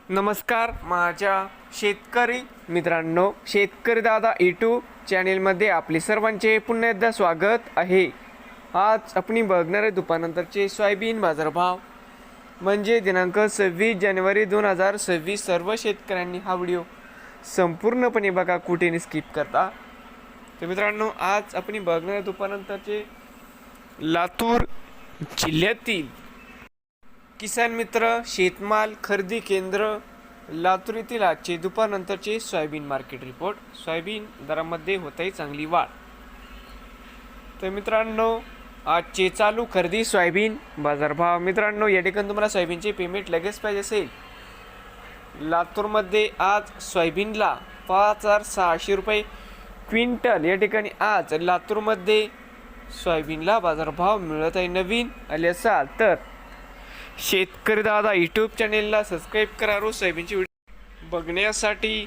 नमस्कार माझ्या शेतकरी मित्रांनो, शेतकरी दादा यूट्यूब चॅनेलमध्ये आपले सर्वांचे पुन्हा एकदा स्वागत आहे। आज आपण बघणार आहे दुपारनंतरचे सोयाबीन बाजारभाव म्हणजे दिनांक 26 जानेवारी 2026। सर्व शेतकऱ्यांनी हा व्हिडिओ संपूर्णपणे बघा, कुठेही स्किप करता। तर मित्रांनो, आज आपण बघणार आहे दुपारनंतरचे लातूर जिल्ह्यातील किसान मित्र शेतमाल खरेदी केंद्र लातूर येथील आजचे दुपारनंतरचे सोयाबीन मार्केट रिपोर्ट। सोयाबीन दरामध्ये होत आहे चांगली वाढ। तर मित्रांनो, आजचे चालू खरेदी सोयाबीन बाजारभाव। मित्रांनो, या ठिकाणी तुम्हाला सोयाबीनचे पेमेंट लगेच पाहिजे असेल, लातूरमध्ये आज सोयाबीनला 5600 रुपये क्विंटल या ठिकाणी आज लातूरमध्ये सोयाबीनला बाजारभाव मिळत आहे। नवीन आले असाल तर शेतकरी दादा यूट्यूब चॅनेलला सबस्क्राईब करा रोज सोयाबीनचे व्हिडिओ बघण्यासाठी।